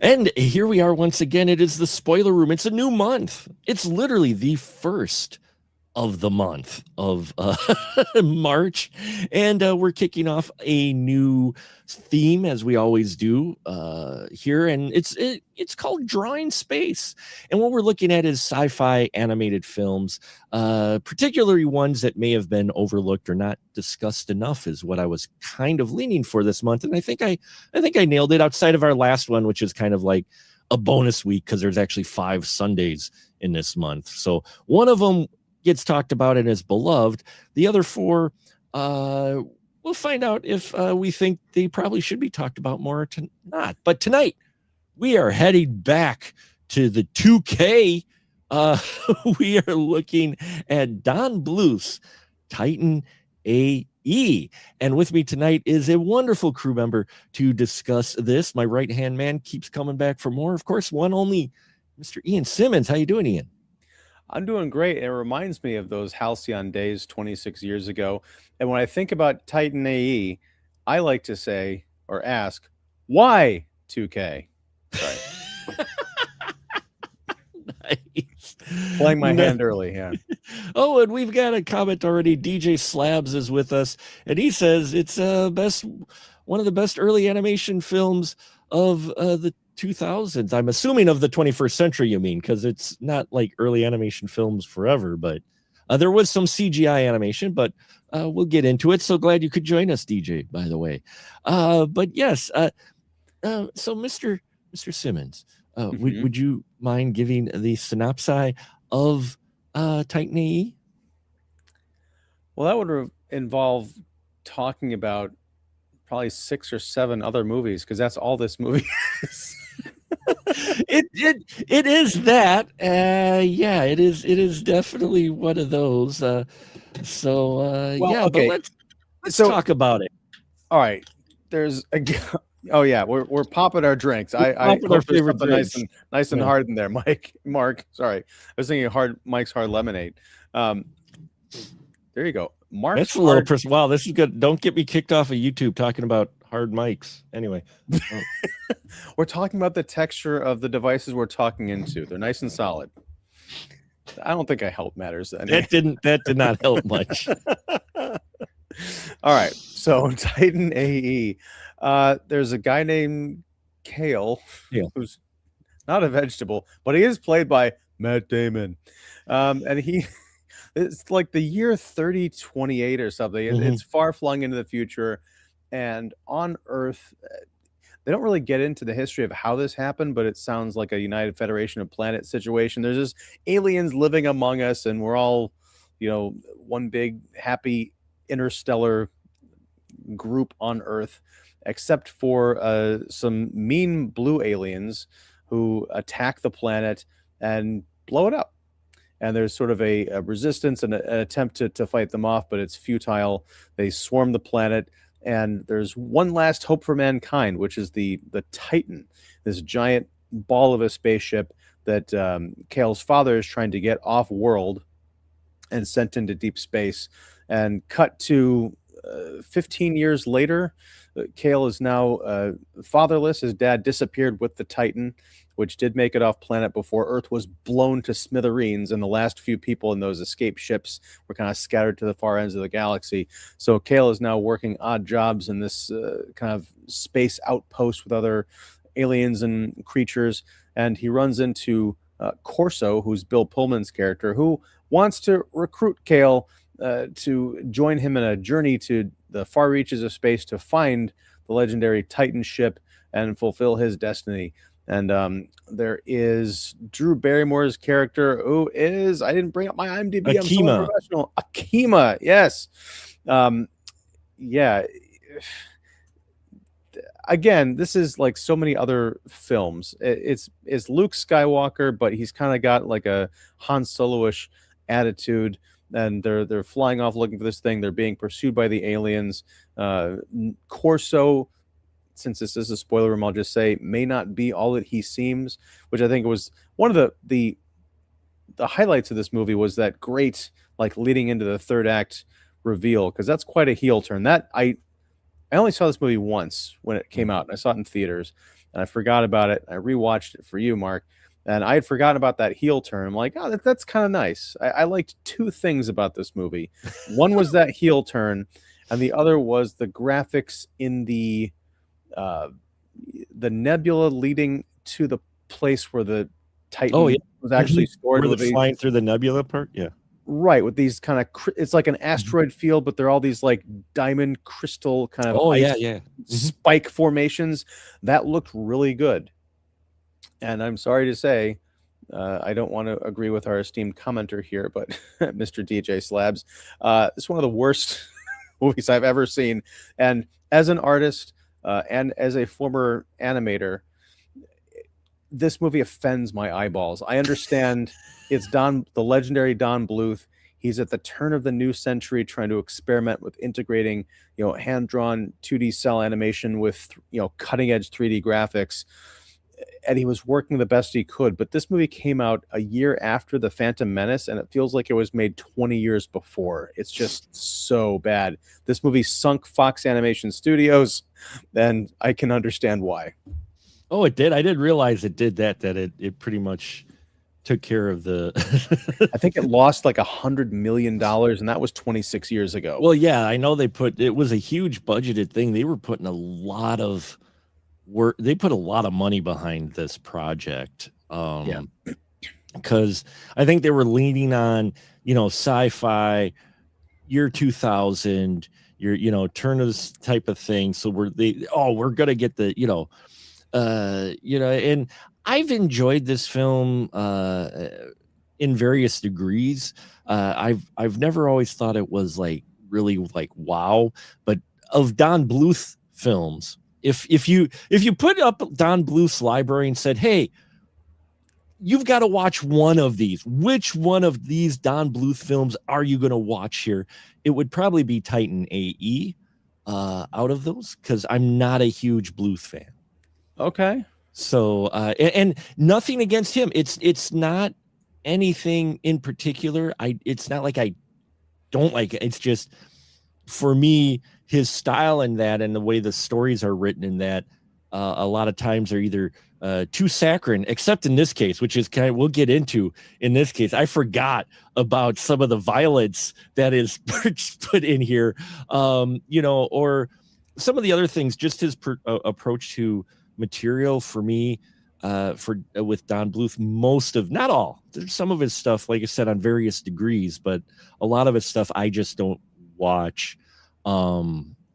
And here we are once again. It is the spoiler room. It's a new month. It's literally the first of the month of March. And we're kicking off a new theme, as we always do here. And it's called Drawing Space. And what we're looking at is sci-fi animated films, particularly ones that may have been overlooked or not discussed enough is what I was kind of leaning for this month. And I think I nailed it outside of our last one, which is kind of like a bonus week because there's actually 5 Sundays in this month. So one of them gets talked about and is beloved. The other 4, we'll find out if we think they probably should be talked about more or not. But tonight, we are heading back to the 2K. We are looking at Don Bluth's Titan AE. And with me tonight is a wonderful crew member to discuss this. My right-hand man keeps coming back for more. Of course, one only, Mr. Ian Simmons. How you doing, Ian? I'm doing great. It reminds me of those Halcyon days 26 years ago. And when I think about Titan AE, I like to say or ask, why 2K? Sorry. Nice. Playing my hand early, yeah. Oh, and we've got a comment already. DJ Slabs is with us, and he says it's one of the best early animation films of the 2000s. I'm assuming of the 21st century, you mean, because it's not like early animation films forever, but there was some CGI animation, but we'll get into it. So glad you could join us, DJ, by the way. But yes, so Mr. Simmons, would you mind giving the synopsis of Titan AE? Well, that would involve talking about probably 6 or 7 other movies because that's all this movie is. It is that. Yeah, it is definitely one of those. Well, yeah, okay. But let's talk about it. All right. There's a oh yeah, we're popping our drinks. I hope our favorite drinks. nice and hard in there, Mark. Sorry, I was thinking Mike's hard lemonade. There you go, Mark. That's a little wow. This is good. Don't get me kicked off of YouTube talking about hard mics. Anyway, we're talking about the texture of the devices we're talking into. They're nice and solid. I don't think I help matters. Anyway. That did not help much. All right, so Titan AE. There's a guy named Kale who's not a vegetable, but he is played by Matt Damon. And it's like the year 3028 or something. It's far flung into the future. And on Earth, they don't really get into the history of how this happened, but it sounds like a United Federation of Planets situation. There's just aliens living among us, and we're all, one big happy interstellar group on Earth, except for some mean blue aliens who attack the planet and blow it up. And there's sort of a resistance and an attempt to fight them off, but it's futile. They swarm the planet, and there's one last hope for mankind, which is the Titan, this giant ball of a spaceship that Kale's father is trying to get off world and sent into deep space. And cut to 15 years later, Kale is now fatherless. His dad disappeared with the Titan, which did make it off planet before Earth was blown to smithereens, and the last few people in those escape ships were kind of scattered to the far ends of the galaxy. So Kale is now working odd jobs in this kind of space outpost with other aliens and creatures, and he runs into Corso, who's Bill Pullman's character, who wants to recruit Kale to join him in a journey to the far reaches of space to find the legendary Titan ship and fulfill his destiny. And there is Drew Barrymore's character, who is, I didn't bring up my IMDb. Akima. I'm so professional. Akima, yes. Yeah. Again, this is like so many other films. It's Luke Skywalker, but he's kind of got like a Han Solo-ish attitude. And they're flying off looking for this thing. They're being pursued by the aliens. Corso, since this is a spoiler room, I'll just say, may not be all that he seems, which I think was one of the highlights of this movie was that great, like, leading into the third act reveal, because that's quite a heel turn. That I only saw this movie once when it came out, and I saw it in theaters. and I forgot about it. I rewatched it for you, Mark, and I had forgotten about that heel turn. I'm like, oh, that's kind of nice. I liked two things about this movie. One was that heel turn, and the other was the graphics in uh, the nebula leading to the place where the Titan was actually stored. Where they're flying through the nebula part, yeah. Right, with these kind of it's like an asteroid field, but they're all these like diamond crystal kind of spike formations. That looked really good. And I'm sorry to say, I don't want to agree with our esteemed commenter here, but Mr. DJ Slabs, it's one of the worst movies I've ever seen. And as an artist and as a former animator, this movie offends my eyeballs. I understand it's the legendary Don Bluth. He's at the turn of the new century trying to experiment with integrating, hand-drawn 2D cell animation with, cutting-edge 3D graphics. And he was working the best he could. But this movie came out a year after The Phantom Menace, and it feels like it was made 20 years before. It's just so bad. This movie sunk Fox Animation Studios, and I can understand why. Oh, it did? I didn't realize it did that it pretty much took care of the... I think it lost like $100 million, and that was 26 years ago. Well, yeah, I know it was a huge budgeted thing. They were putting a lot of work. They put a lot of money behind this project. Because I think they were leaning on, sci-fi, year 2000, turn of this type of thing. So we're going to get the, and I've enjoyed this film in various degrees. I've never always thought it was like really like wow, but of Don Bluth films, if you put up Don Bluth's library and said, hey, you've got to watch one of these, which one of these Don Bluth films are you going to watch here? It would probably be Titan AE out of those, because I'm not a huge Bluth fan. Okay. So, and nothing against him. It's not anything in particular. It's not like I don't like it. It's just, for me, his style in that and the way the stories are written in that, a lot of times are either too saccharine, except in this case, which is we'll get into in this case. I forgot about some of the violence that is put in here, or some of the other things, just his approach to material for me, with Don Bluth, not all, there's some of his stuff, like I said, on various degrees, but a lot of his stuff I just don't watch a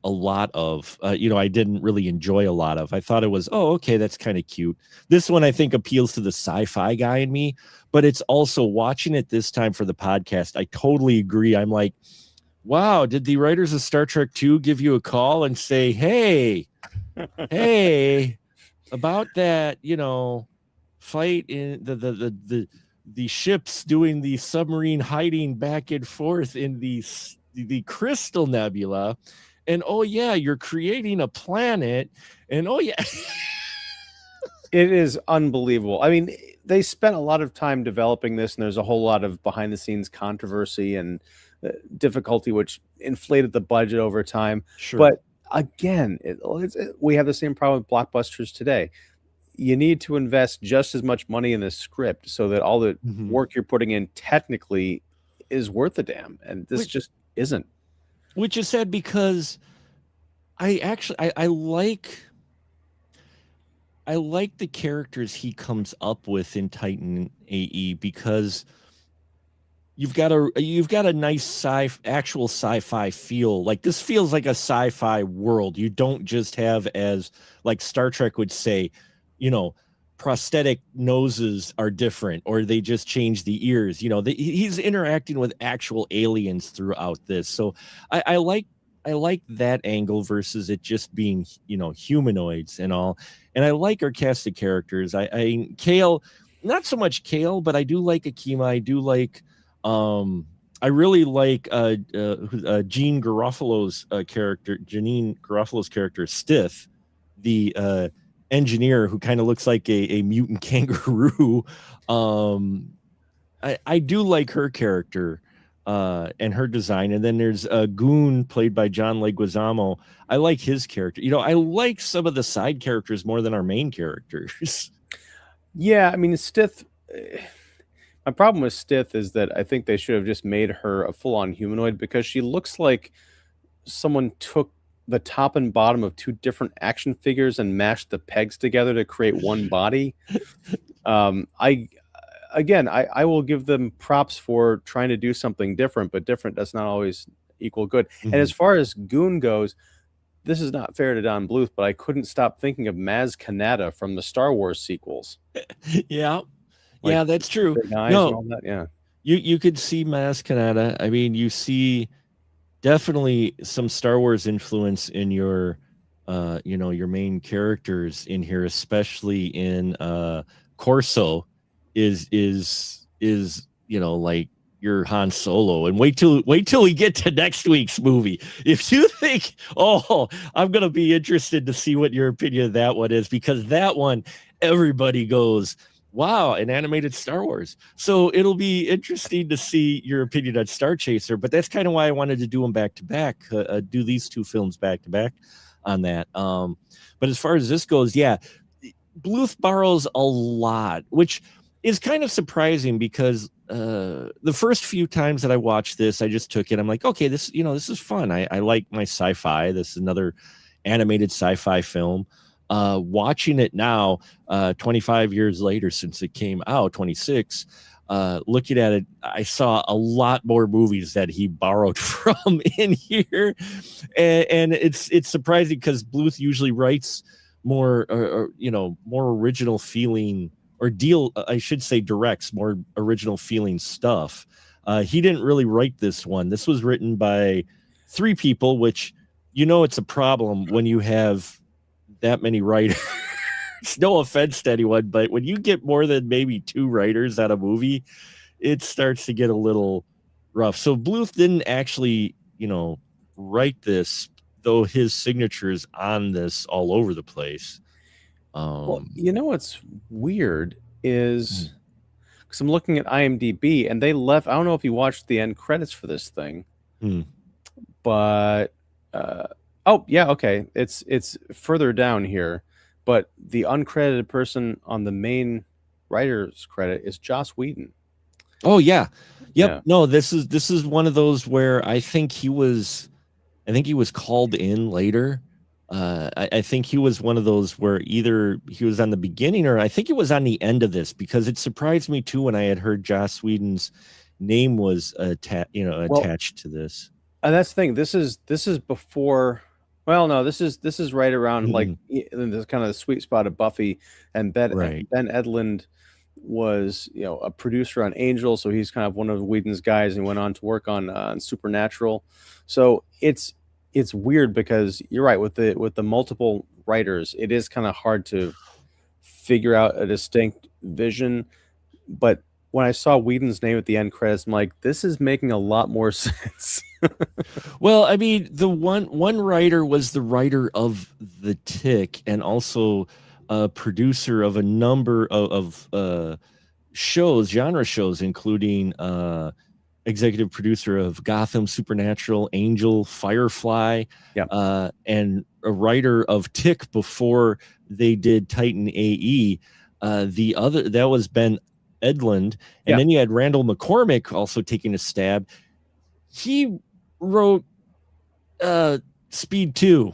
lot of. I didn't really enjoy a lot of. I thought it was, okay, that's kind of cute. This one I think appeals to the sci-fi guy in me, but it's also, watching it this time for the podcast, I totally agree. I'm like, wow, did the writers of Star Trek II give you a call and say, hey, about that, fight in the ships doing the submarine hiding back and forth in the Crystal Nebula, and you're creating a planet, and it is unbelievable. I mean, they spent a lot of time developing this, and there's a whole lot of behind the scenes controversy and difficulty, which inflated the budget over time. Sure. But again, we have the same problem with blockbusters today. You need to invest just as much money in the script so that all the work you're putting in technically is worth a damn, and this just isn't. Which is sad, because I like the characters he comes up with in Titan AE, because you've got a nice actual sci-fi feel. Like, this feels like a sci-fi world. You don't just have, as like Star Trek would say, prosthetic noses are different, or they just change the ears. He's interacting with actual aliens throughout this. So I like that angle versus it just being, humanoids and all. And I like our cast of characters. I Kale, not so much Kale, but I do like Akima. I do like, I really like Janine Garofalo's character, Stiff, the engineer who kind of looks like a mutant kangaroo. I do like her character. and her design. And then there's Goon, played by John Leguizamo. I like his character. I like some of the side characters more than our main characters. Yeah, I mean, Stith. My problem with Stith is that I think they should have just made her a full-on humanoid, because she looks like someone took the top and bottom of two different action figures and mashed the pegs together to create one body. I will give them props for trying to do something different, but different does not always equal good. And as far as Goon goes, this is not fair to Don Bluth, but I couldn't stop thinking of Maz Kanata from the Star Wars sequels. Yeah. Like, yeah, that's true. big eyes and all that. Yeah. You could see Maz Kanata. I mean, you see definitely some Star Wars influence in your your main characters in here, especially in Corso is like your Han Solo. And wait till we get to next week's movie. If you think, I'm gonna be interested to see what your opinion of that one is, because that one everybody goes, wow, an animated Star Wars. So it'll be interesting to see your opinion on Star Chaser, but that's kind of why I wanted to do them back to back, do these two films back to back on that. But as far as this goes, yeah, Bluth borrows a lot, which is kind of surprising, because the first few times that I watched this, I just took it. I'm like, okay, this is fun. I like my sci-fi. This is another animated sci-fi film. Watching it now, 25 years later since it came out, 26, looking at it, I saw a lot more movies that he borrowed from in here, and it's surprising, because Bluth usually writes more, more original feeling, or I should say directs more original feeling stuff. He didn't really write this one. This was written by 3 people, which it's a problem when you have that many writers. No offense to anyone, but when you get more than maybe 2 writers on a movie, it starts to get a little rough. So Bluth didn't actually, write this, though his signature is on this all over the place. Well, what's weird is, because I'm looking at IMDb, and they left. I don't know if you watched the end credits for this thing, but oh yeah, okay, it's further down here, but the uncredited person on the main writer's credit is Joss Whedon. Oh yeah, yep. Yeah. No, this is one of those where I think he was called in later. I think he was one of those where either he was on the beginning, or I think he was on the end of this, because it surprised me too when I had heard Joss Whedon's name was attached to this. And that's the thing. This is before. Well, no, this is right around like this kind of the sweet spot of Buffy, and Ben Edlund was a producer on Angel, so he's kind of one of Whedon's guys, and went on to work on Supernatural. So it's weird, because you're right, with the multiple writers, it is kind of hard to figure out a distinct vision. But when I saw Whedon's name at the end credits, I'm like, this is making a lot more sense. Well, I mean, the one writer was the writer of The Tick, and also a producer of a number of shows, genre shows, including executive producer of Gotham, Supernatural, Angel, Firefly, and a writer of Tick before they did Titan AE. The other, that was Ben Edlund, and then you had Randall McCormick also taking a stab. He wrote Speed 2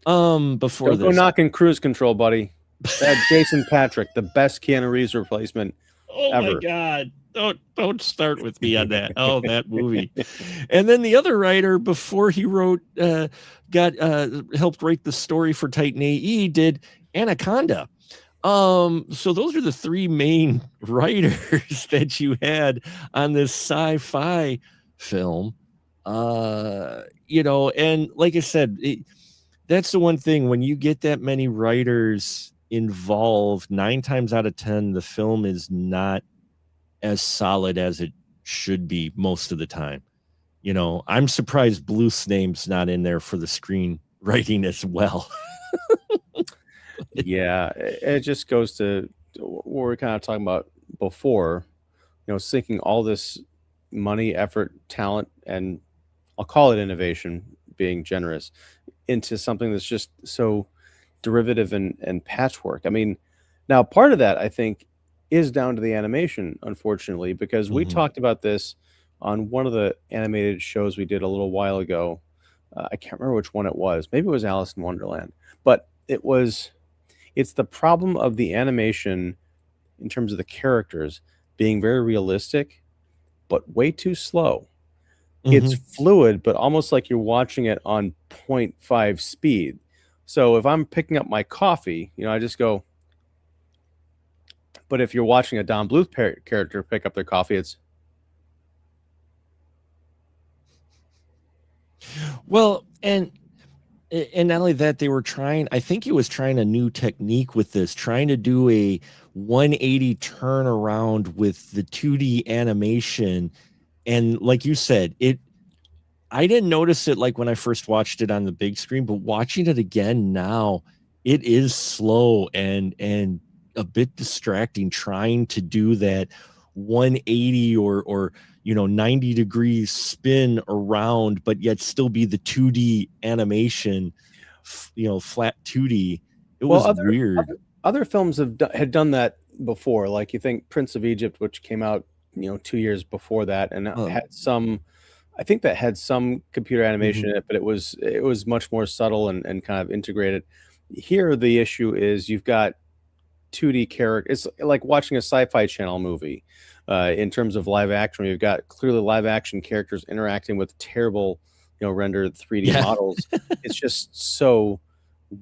before this. Go knocking Cruise Control, buddy. That Jason Patrick, the best Keanu Reeves replacement ever. My God. Don't start with me on that. Oh, that movie. And then the other writer, before he wrote, helped write the story for Titan AE, did Anaconda. So those are the 3 main writers that you had on this sci-fi film. And like I said, that's the one thing, when you get that many writers involved, 9 times out of 10, the film is not as solid as it should be most of the time. I'm surprised Bluth's name's not in there for the screenwriting as well. Yeah, it just goes to what we we're kind of talking about before, sinking all this money, effort, talent, and I'll call it innovation, being generous, into something that's just so derivative and patchwork. I mean, now part of that I think is down to the animation, unfortunately, because we Mhm. talked about this on one of the animated shows we did a little while ago. I can't remember which one it was. Maybe it was Alice in Wonderland, but it's the problem of the animation in terms of the characters being very realistic, but way too slow. It's Mhm. fluid, but almost like you're watching it on point 0.5 speed. So if I'm picking up my coffee, I just go, but if you're watching a Don Bluth character pick up their coffee, it's Well, and not only that, they were trying, I think he was trying a new technique with this, trying to do a 180 turnaround with the 2D animation. And like you said, I didn't notice it like when I first watched it on the big screen, but watching it again now, it is slow and a bit distracting trying to do that 180 or 90 degrees spin around, but yet still be the 2D animation, flat 2D. It well, was weird. other films had done that before. Like you think Prince of Egypt, which came out 2 years before that, and Oh, had some. I think that had some computer animation mhm. in it, but it was much more subtle and kind of integrated. Here, the issue is you've got 2D character. It's like watching a sci-fi channel movie. In terms of live action, you've got clearly live action characters interacting with terrible, rendered 3D Yeah. models. It's just so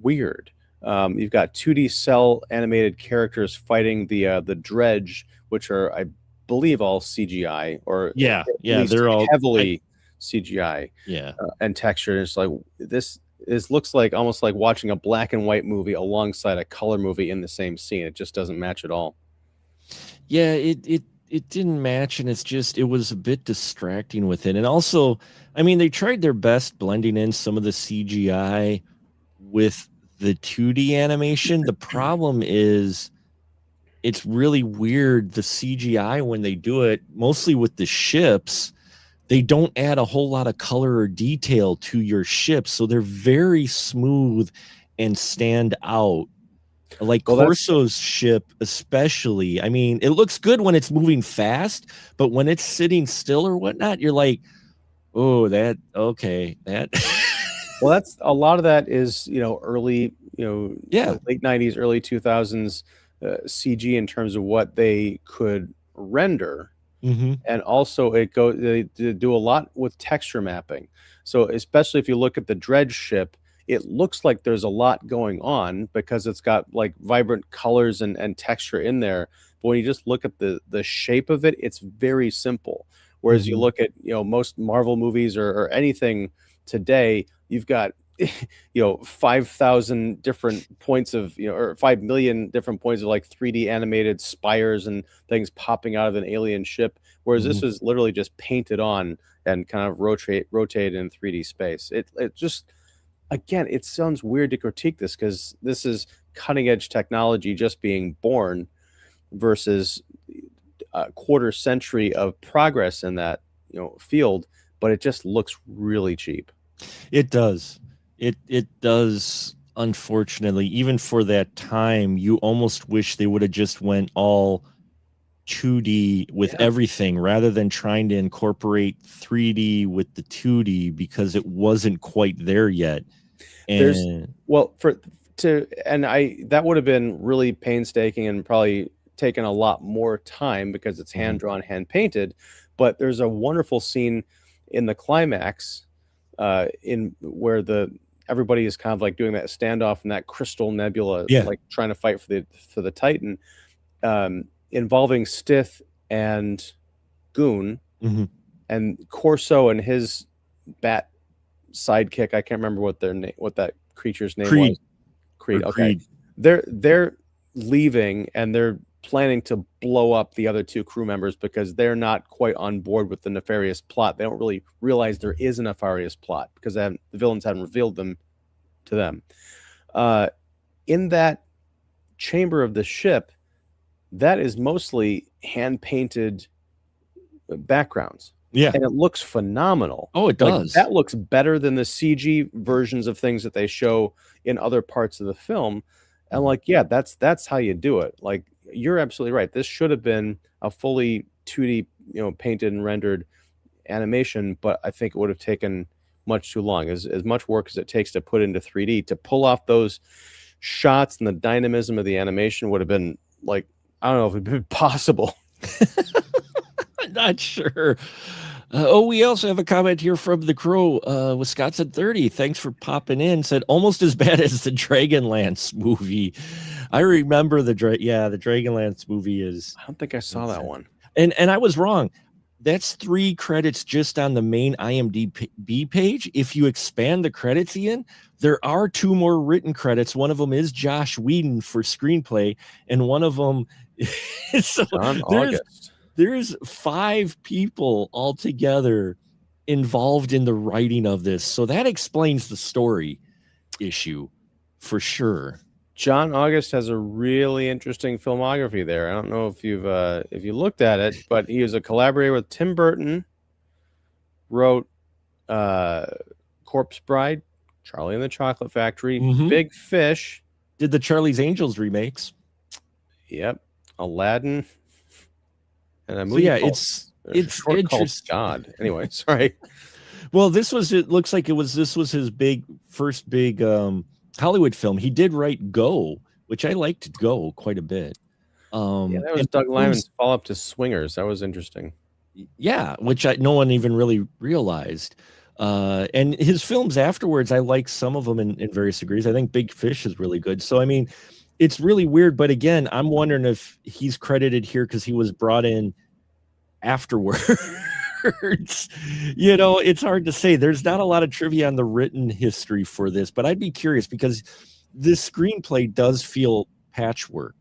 weird. You've got 2D cell animated characters fighting the dredge, which are, I believe, all CGI, or Yeah. at Yeah. least They're all, heavily CGI yeah. and texture. It's like this looks like almost like watching a black and white movie alongside a color movie in the same scene. It just doesn't match at all. Yeah, it didn't match, and it was a bit distracting with it. And also, I mean, they tried their best blending in some of the CGI with the 2D animation. The problem is it's really weird, the CGI when they do it, mostly with the ships, they don't add a whole lot of color or detail to your ships, so they're very smooth and stand out. Like Well, that's Corso's ship, especially. I mean, it looks good when it's moving fast, but when it's sitting still or whatnot, you're like, oh, that okay, that well, that's a lot of that is early yeah. late 90s, early 2000s CG in terms of what they could render. Hmm. And also they do a lot with texture mapping. So especially if you look at the dredge ship, it looks like there's a lot going on because it's got like vibrant colors and texture in there. But when you just look at the shape of it, it's very simple. Whereas you Hmm. look at most Marvel movies or anything today, you've got 5,000 different points of or 5 million different points of like 3D animated spires and things popping out of an alien ship, whereas Hmm. this was literally just painted on and kind of rotate in 3D space. It just, again, it sounds weird to critique this because this is cutting edge technology just being born versus a quarter century of progress in that field, but it just looks really cheap. It does. It does. Unfortunately, even for that time, you almost wish they would have just went all 2D with Yeah. everything rather than trying to incorporate 3D with the 2D because it wasn't quite there yet. There's And well, for to and I that would have been really painstaking and probably taken a lot more time because it's mhm. hand drawn, hand painted. But there's a wonderful scene in the climax, in where the everybody is kind of like doing that standoff in that crystal nebula, Yeah. like trying to fight for the Titan, involving Stith and Goon Mhm. and Corso and his bat sidekick. I can't remember what that creature's name was. Creed or Creed. Okay. Creed. They're leaving and they're planning to blow up the other two crew members because they're not quite on board with the nefarious plot. They don't really realize there is a nefarious plot because the villains haven't revealed them to them. Uh, in that chamber of the ship, that is mostly hand painted backgrounds. Yeah. And it looks phenomenal. Oh, it Like, does. that looks better than the CG versions of things that they show in other parts of the film. And like, yeah, that's how you do it. Like, you're absolutely right. This should have been a fully 2D, painted and rendered animation, but I think it would have taken much too long. As much work as it takes to put into 3D, to pull off those shots and the dynamism of the animation would have been like, I don't know if it'd been possible. I'm not sure. We also have a comment here from the Crow. Wisconsin 30. Thanks for popping in. Said almost as bad as the Dragonlance movie. I remember the Dragonlance movie is. I don't think I saw that one. And I was wrong. That's 3 credits just on the main IMDb page. If you expand the credits, Ian, there are 2 more written credits. One of them is Josh Whedon for screenplay, and one of them so John August. There's 5 people altogether involved in the writing of this. So that explains the story issue for sure. John August has a really interesting filmography there. I don't know if you looked at it, but he was a collaborator with Tim Burton, wrote Corpse Bride, Charlie and the Chocolate Factory, Big Fish. Did the Charlie's Angels remakes. Yep. Aladdin. And a So movie yeah, called, it's called interesting. God. Anyway, sorry. Well, this was his first big Hollywood film. He did write Go, which I liked Go quite a bit. Yeah, that was Doug Liman's follow-up to Swingers. That was interesting. Yeah, which no one even really realized. And his films afterwards, I like some of them in various degrees. I think Big Fish is really good. So, I mean, it's really weird. But again, I'm wondering if he's credited here because he was brought in afterwards. It's hard to say. There's not a lot of trivia on the written history for this, but I'd be curious because this screenplay does feel patchworked.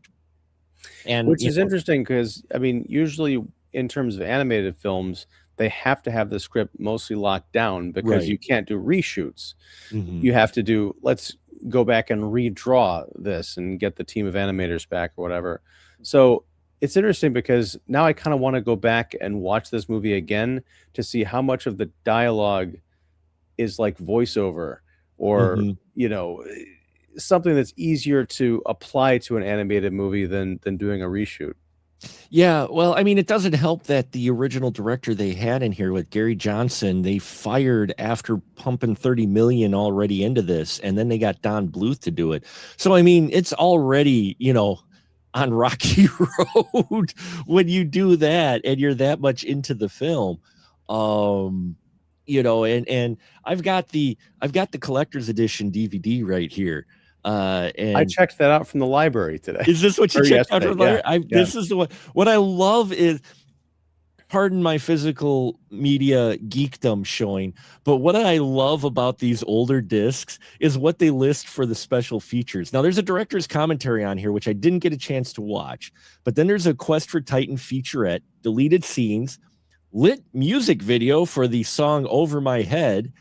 And which is interesting because, I mean, usually in terms of animated films, they have to have the script mostly locked down because you can't do reshoots. You have to do, let's go back and redraw this and get the team of animators back or whatever. So it's interesting because now I kind of want to go back and watch this movie again to see how much of the dialogue is like voiceover or, something that's easier to apply to an animated movie than doing a reshoot. Yeah, well, I mean, it doesn't help that the original director they had in here with Gary Johnson, they fired after pumping 30 million already into this, and then they got Don Bluth to do it. So, I mean, it's already, on rocky road when you do that and you're that much into the film. And I've got the collector's edition DVD right here. And I checked that out from the library today. Is this what you checked out from the library? This is the one. What I love is, pardon my physical media geekdom showing, but what I love about these older discs is what they list for the special features. Now, there's a director's commentary on here, which I didn't get a chance to watch, but then there's a Quest for Titan featurette, deleted scenes, lit music video for the song Over My Head,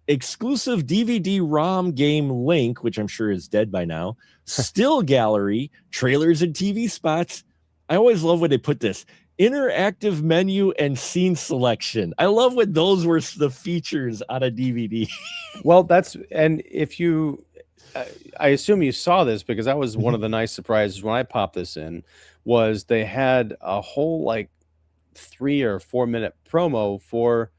exclusive DVD-ROM game link, which I'm sure is dead by now, still gallery, trailers and TV spots. I always love when they put this, interactive menu and scene selection. I love when those were the features on a DVD. Well, and if you, I assume you saw this because that was one of the nice surprises when I popped this in, was they had a whole like 3 or 4 minute promo for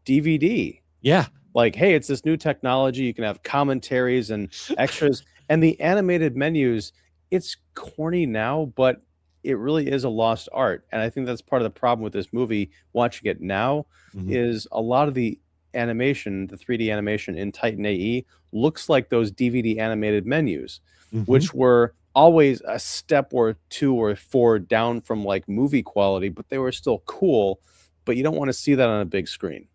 DVD. Yeah. Like, hey, it's this new technology. You can have commentaries and extras. And the animated menus, it's corny now, but it really is a lost art. And I think that's part of the problem with this movie, watching it now, is a lot of the animation, the 3D animation in Titan AE, looks like those DVD animated menus, which were always a step or 2 or 4 down from like movie quality, but they were still cool. But you don't want to see that on a big screen.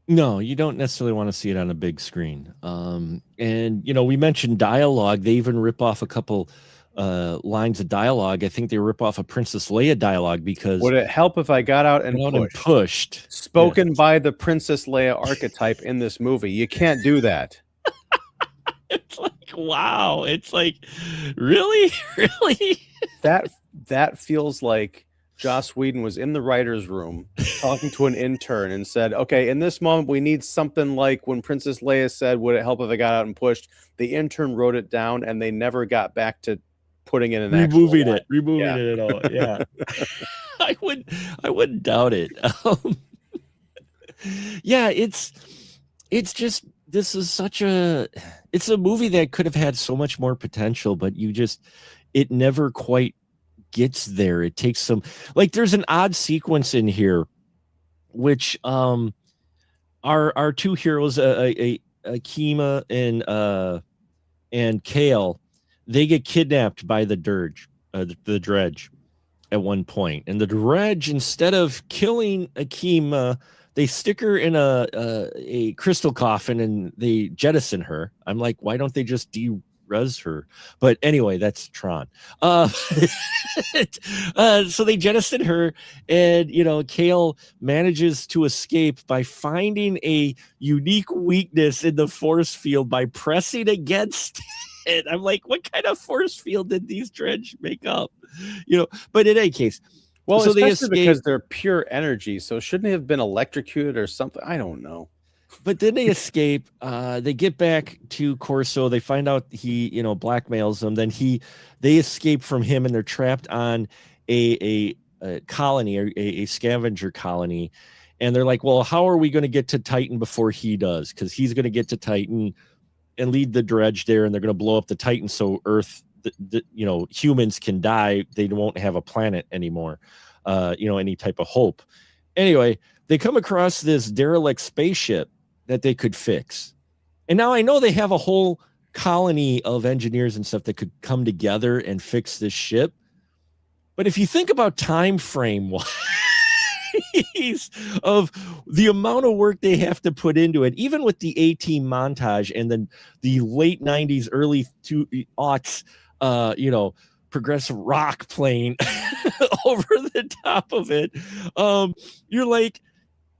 No, you don't necessarily want to see it on a big screen. And, we mentioned dialogue. They even rip off a couple lines of dialogue. I think they rip off a Princess Leia dialogue because... Would it help if I got out and pushed? Spoken by the Princess Leia archetype in this movie. You can't do that. It's like, wow. It's like, really? Really? That feels like Joss Whedon was in the writer's room talking to an intern and said, okay, in this moment, we need something like when Princess Leia said, would it help if I got out and pushed? The intern wrote it down and they never got back to putting in an removing it at all. Yeah. I wouldn't doubt it. Yeah, it's just, this is it's a movie that could have had so much more potential, but it never quite gets there. It takes some, like, there's an odd sequence in here, which our two heroes, Akima and Kale, they get kidnapped by the Dredge at one point, and the Dredge, instead of killing Akima, they stick her in a crystal coffin and they jettison her. I'm like, why don't they just res her? But anyway, that's Tron. So they jettison her, and Kale manages to escape by finding a unique weakness in the force field by pressing against it. I'm like, what kind of force field did these Dredge make up? But in any case, well, so they escape because they're pure energy, so shouldn't they have been electrocuted or something? I don't know. But then they escape. They get back to Corso. They find out he, blackmails them. Then they escape from him, and they're trapped on a colony, a scavenger colony. And they're like, well, how are we going to get to Titan before he does? Because he's going to get to Titan and lead the Dredge there, and they're going to blow up the Titan so Earth, humans can die. They won't have a planet anymore. Any type of hope. Anyway, they come across this derelict spaceship that they could fix. And now I know they have a whole colony of engineers and stuff that could come together and fix this ship. But if you think about time frame wise of the amount of work they have to put into it, even with the A-Team montage and then the late 90s, early 2000s, progressive rock playing over the top of it, you're like,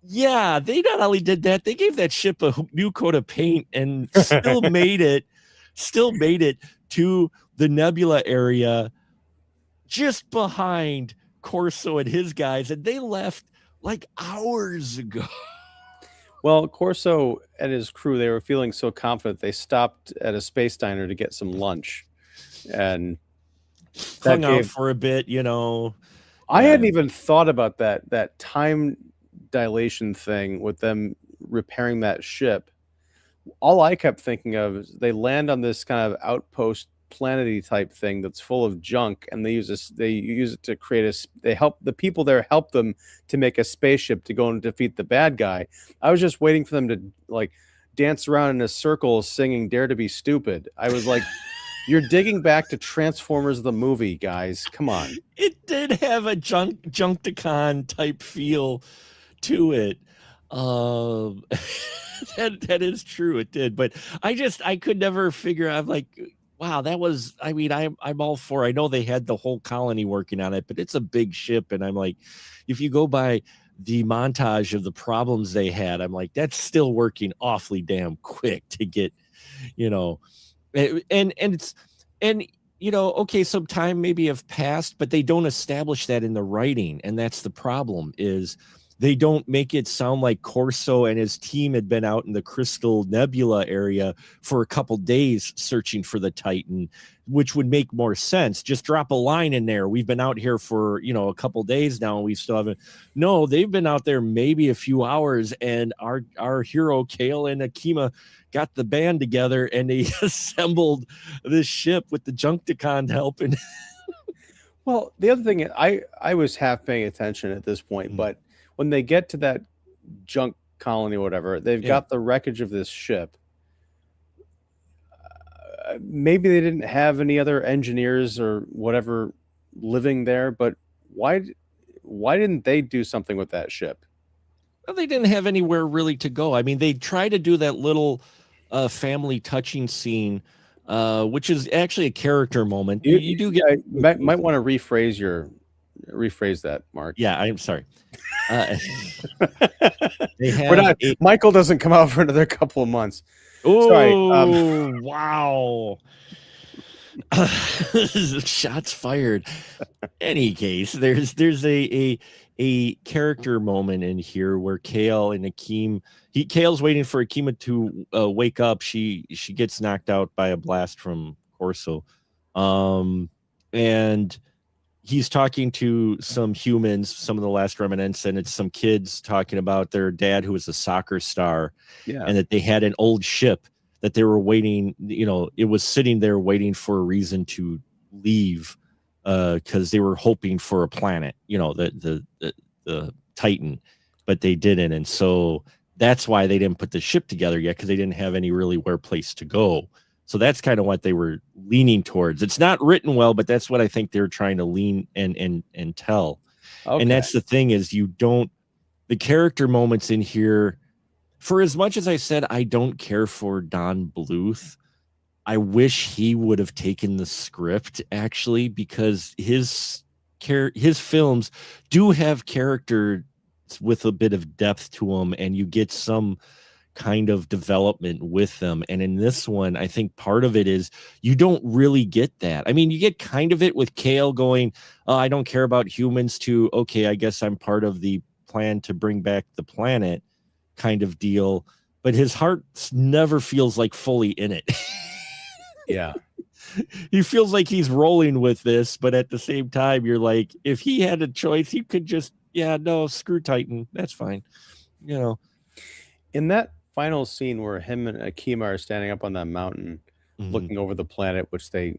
yeah, they not only did that, they gave that ship a new coat of paint and still made it to the Nebula area just behind Corso and his guys, and they left like hours ago. Well, Corso and his crew, they were feeling so confident they stopped at a space diner to get some lunch and hung out for a bit, I hadn't even thought about that time dilation thing with them repairing that ship. All I kept thinking of is they land on this kind of outpost planety type thing that's full of junk, and they use it to create the people there help them to make a spaceship to go and defeat the bad guy. I was just waiting for them to like dance around in a circle singing Dare to Be Stupid. I was like, you're digging back to Transformers the movie, guys. Come on. It did have a Junkticon type feel to it. That is true, it did. But I could never figure out, like, wow, that was, I'm all for, I know they had the whole colony working on it, but it's a big ship. And I'm like, if you go by the montage of the problems they had, I'm like, that's still working awfully damn quick to get, okay, some time maybe have passed, but they don't establish that in the writing. And that's the problem, is they don't make it sound like Corso and his team had been out in the Crystal Nebula area for a couple days searching for the Titan, which would make more sense. Just drop a line in there. We've been out here for, a couple days now, and we still haven't. No, they've been out there maybe a few hours, and our hero Kale and Akima got the band together and they assembled this ship with the Junkticon helping. Well, the other thing, I was half paying attention at this point, but when they get to that junk colony or whatever, they've got the wreckage of this ship. Maybe they didn't have any other engineers or whatever living there, but why didn't they do something with that ship? Well, they didn't have anywhere really to go. I mean, they tried to do that little family touching scene, which is actually a character moment. You do get might want to rephrase that, Mark. Yeah, I'm sorry. Michael doesn't come out for another couple of months. Oh, wow. Shots fired. Any case, there's a character moment in here where Kale and Akeem, Kale's waiting for Akima to wake up. She gets knocked out by a blast from Corso, and he's talking to some humans, some of the last remnants, and it's some kids talking about their dad who was a soccer star, and that they had an old ship that they were waiting, it was sitting there waiting for a reason to leave, because they were hoping for a planet, the Titan, but they didn't. And so that's why they didn't put the ship together yet, because they didn't have any really place to go. So that's kind of what they were leaning towards. It's not written well, but that's what I think they're trying to lean and tell. Okay. And that's the thing is the character moments in here, for as much as I said, I don't care for Don Bluth, I wish he would have taken the script actually, because his films do have characters with a bit of depth to them, and you get some kind of development with them. And in this one, I think part of it is you don't really get that. I mean, you get kind of it with Kale going, oh, I don't care about humans, to, okay, I guess I'm part of the plan to bring back the planet kind of deal, but his heart never feels like fully in it. Yeah. He feels like he's rolling with this, but at the same time, you're like, if he had a choice, he could just, no, screw Titan. That's fine. In that final scene where him and Akima are standing up on that mountain, looking over the planet, which they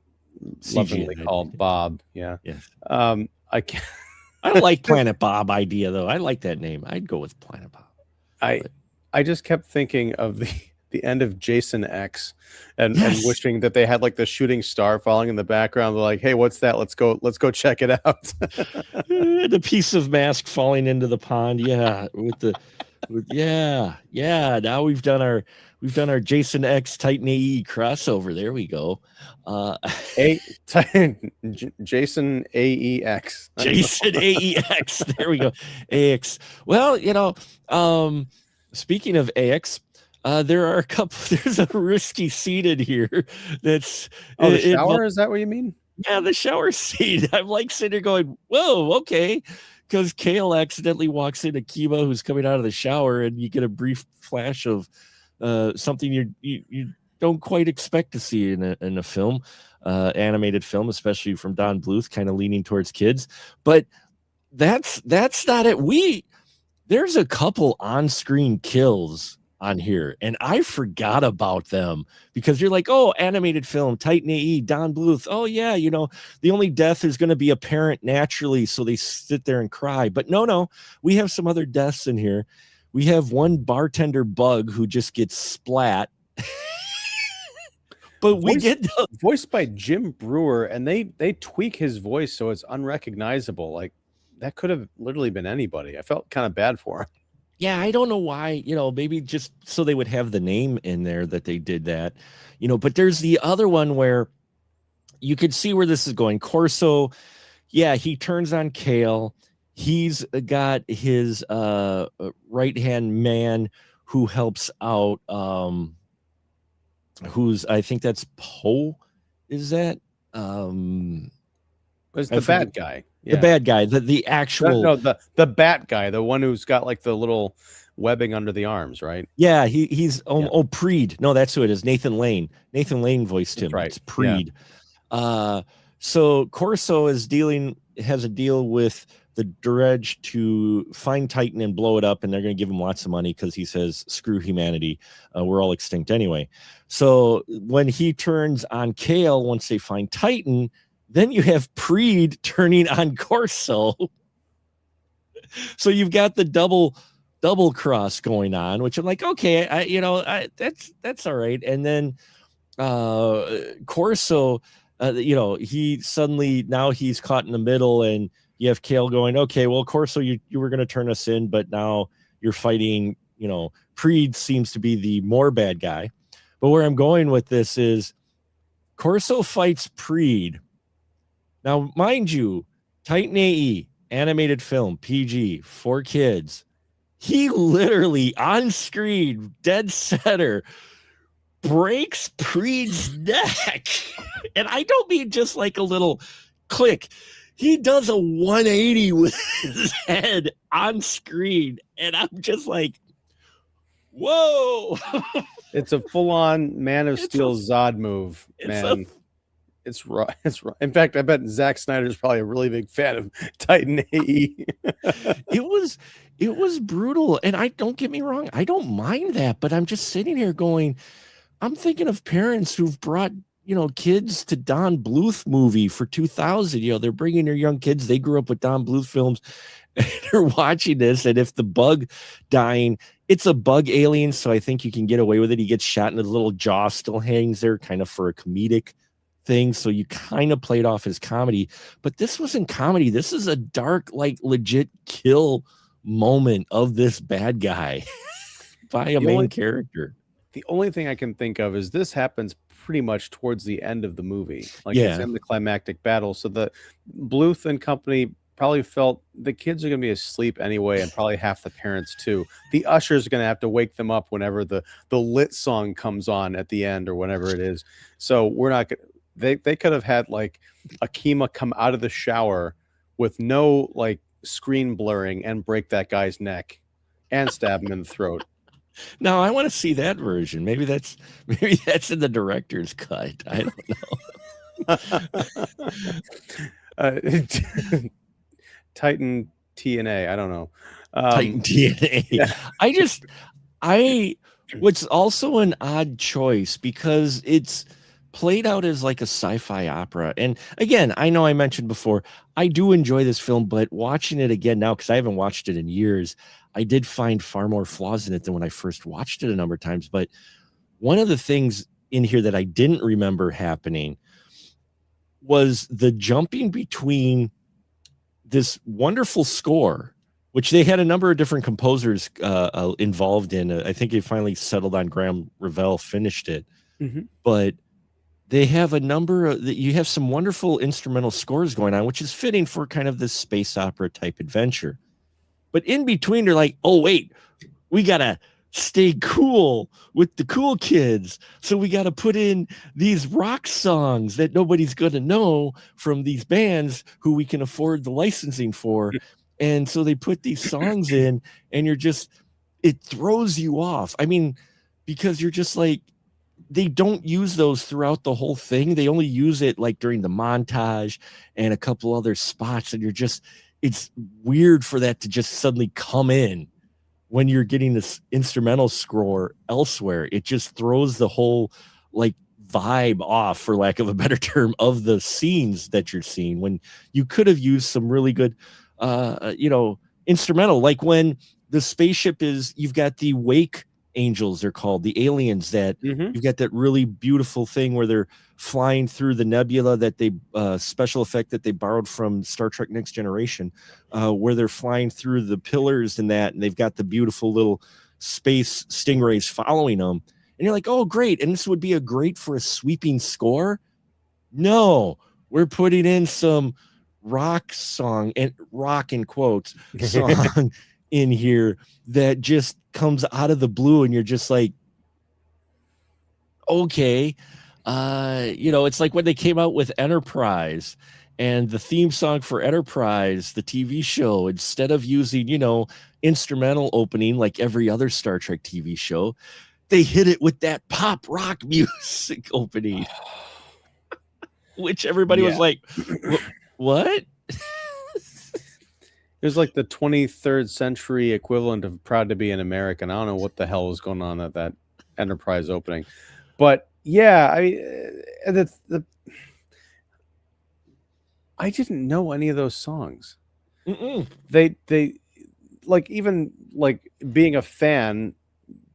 lovingly call Bob. Yeah. Yes. I can't. I don't like Planet Bob idea though. I like that name. I'd go with Planet Bob. I just kept thinking of the end of Jason X and wishing that they had like the shooting star falling in the background. They're like, hey, what's that? Let's go check it out. The piece of mask falling into the pond. Yeah. Now we've done our Jason X Titan AE crossover. There we go. Jason AEX. Jason AEX. There we go. AX. Well, speaking of AX, there are there's a risky scene in here that's the shower. Is that what you mean? Yeah, the shower scene. I'm like sitting there going, whoa, okay. Because Kale accidentally walks in Akima, who's coming out of the shower, and you get a brief flash of something you don't quite expect to see in a film, animated film, especially from Don Bluth, kind of leaning towards kids. But that's not it. There's a couple on-screen kills on here, and I forgot about them because you're like, oh, animated film, Titan AE, Don Bluth. Oh yeah, the only death is going to be apparent naturally, so they sit there and cry. But no, we have some other deaths in here. We have one bartender bug who just gets splat. But we get voiced by Jim Brewer, and they tweak his voice so it's unrecognizable. Like that could have literally been anybody. I felt kind of bad for him. Yeah, I don't know why, maybe just so they would have the name in there that they did that, but there's the other one where you could see where this is going. Corso, he turns on Kale. He's got his right-hand man who helps out, I think that's Poe, is that? Was the bad guy. Yeah. The bad guy, the actual the bat guy, the one who's got like the little webbing under the arms, right? Yeah, he's Preed. No, that's who it is. Nathan Lane voiced him. Right. It's Preed. Yeah. So Corso has a deal with the Dredge to find Titan and blow it up, and they're going to give him lots of money because he says, screw humanity, we're all extinct anyway. So when he turns on Kale, once they find Titan, then you have Preed turning on Corso. So you've got the double cross going on, which I'm like, okay, that's all right. And then Corso, he suddenly, now he's caught in the middle, and you have Kale going, okay, well, Corso, you were going to turn us in, but now you're fighting, Preed seems to be the more bad guy. But where I'm going with this is Corso fights Preed. Now, mind you, Titan AE, animated film, PG, for kids. He literally, on screen, dead center, breaks Preed's neck. And I don't mean just like a little click. He does a 180 with his head on screen. And I'm just like, whoa. It's a full-on Man of Steel Zod move, man. It's right. It's right. In fact, I bet Zack Snyder's probably a really big fan of Titan AE. It was brutal. And don't get me wrong, I don't mind that, but I'm just sitting here going, I'm thinking of parents who've brought, kids to Don Bluth movie for 2000. They're bringing their young kids. They grew up with Don Bluth films. And they're watching this. And if the bug dying, it's a bug alien. So I think you can get away with it. He gets shot and his little jaw still hangs there kind of for a comedic thing. So you kind of played off his comedy, but this wasn't comedy. This is a dark, like legit kill moment of this bad guy by a main character. The only thing I can think of is this happens pretty much towards the end of the movie. Like it's in the climactic battle. So the Bluth and company probably felt the kids are going to be asleep anyway, and probably half the parents too. The ushers are going to have to wake them up whenever the lit song comes on at the end or whenever it is. So we're not going to, they could have had like Akima come out of the shower with no like screen blurring and break that guy's neck and stab him in the throat. Now I want to see that version. Maybe that's in the director's cut. I don't know. Titan TNA. I don't know. Titan TNA. Yeah. What's also an odd choice because it's played out as like a sci-fi opera. And again, I know I mentioned before, I do enjoy this film, but watching it again now, because I haven't watched it in years, I did find far more flaws in it than when I first watched it a number of times. But one of the things in here that I didn't remember happening was the jumping between this wonderful score, which they had a number of different composers involved in. I think they finally settled on Graham Revell, finished it. Mm-hmm. But they have you have some wonderful instrumental scores going on, which is fitting for kind of this space opera type adventure. But in between, they're like, oh, wait, we got to stay cool with the cool kids. So we got to put in these rock songs that nobody's going to know from these bands who we can afford the licensing for. And so they put these songs in and it throws you off. I mean, because you're just like, they don't use those throughout the whole thing. They only use it like during the montage and a couple other spots. And it's weird for that to just suddenly come in when you're getting this instrumental score elsewhere. It just throws the whole like vibe off, for lack of a better term, of the scenes that you're seeing, when you could have used some really good, instrumental, like when the spaceship you've got the wake angels, they're called, the aliens that you've got that really beautiful thing where they're flying through the nebula that they special effect that they borrowed from Star Trek Next Generation, where they're flying through the pillars and they've got the beautiful little space stingrays following them, and you're like, oh great, and this would be great for a sweeping score. No, we're putting in some rock song, and rock in quotes song in here that just comes out of the blue, and you're just like, okay. It's like when they came out with Enterprise and the theme song for Enterprise, the TV show, instead of using, instrumental opening like every other Star Trek TV show, they hit it with that pop rock music opening, which everybody was like, what? It was like the 23rd century equivalent of Proud to Be an American. I don't know what the hell was going on at that Enterprise opening. But yeah, I didn't know any of those songs. They like, even like being a fan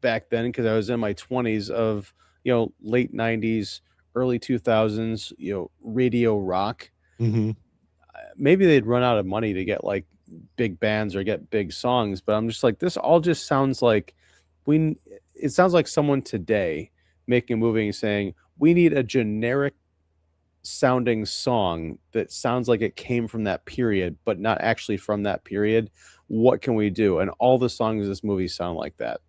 back then, because I was in my 20s, of late 90s, early 2000s, radio rock. Maybe they'd run out of money to get like big bands or get big songs, but I'm just like, this all just sounds like it sounds like someone today making a movie and saying, we need a generic sounding song that sounds like it came from that period, but not actually from that period. What can we do? And all the songs in this movie sound like that.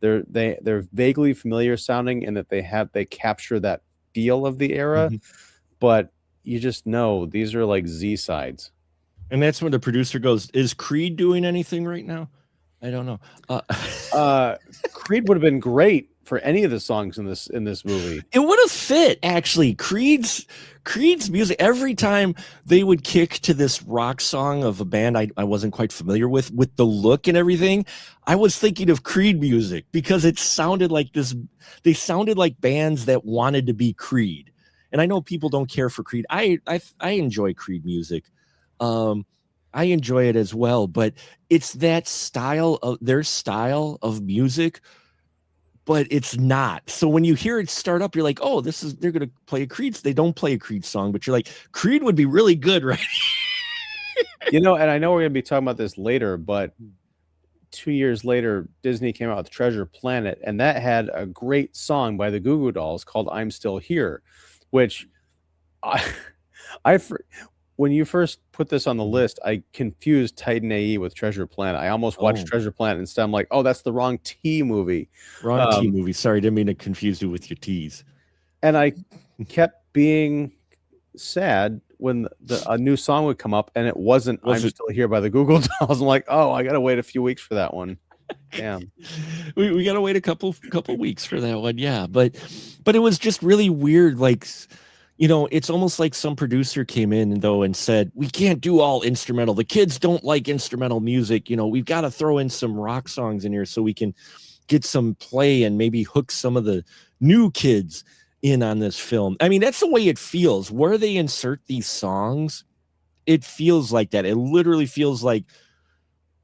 they're vaguely familiar sounding, and that they capture that feel of the era, Mm-hmm. but you just know these are like Z sides. And that's when the producer goes, "Is Creed doing anything right now?" I don't know. Creed would have been great for any of the songs in this movie. It would have fit, actually. Creed's music, every time they would kick to this rock song of a band I wasn't quite familiar with the look and everything, I was thinking of Creed music, because it sounded like this. They sounded like bands that wanted to be Creed. And I know people don't care for Creed. I enjoy Creed music. I enjoy it as well, but it's that style of their style of music, but it's not. So when you hear it start up, you're like, oh, they're going to play a Creed. They don't play a Creed song, but you're like, Creed would be really good, right? And I know we're going to be talking about this later, but 2 years later, Disney came out with Treasure Planet, and that had a great song by the Goo Goo Dolls called "I'm Still Here," which when you first put this on the list, I confused Titan AE with Treasure Planet. I almost watched Treasure Planet instead. I'm like, oh, that's the wrong T movie. Wrong T movie. Sorry, didn't mean to confuse you with your T's. And I kept being sad when a new song would come up, and it wasn't "I'm Still Here" by the Goo Goo Dolls. I'm like, oh, I gotta wait a few weeks for that one. Damn. we gotta wait a couple weeks for that one. Yeah, but it was just really weird. Like, you know, it's almost like some producer came in though and said, we can't do all instrumental. The kids don't like instrumental music. You know, we've got to throw in some rock songs in here so we can get some play and maybe hook some of the new kids in on this film. I mean, that's the way it feels. Where they insert these songs, it feels like that. It literally feels like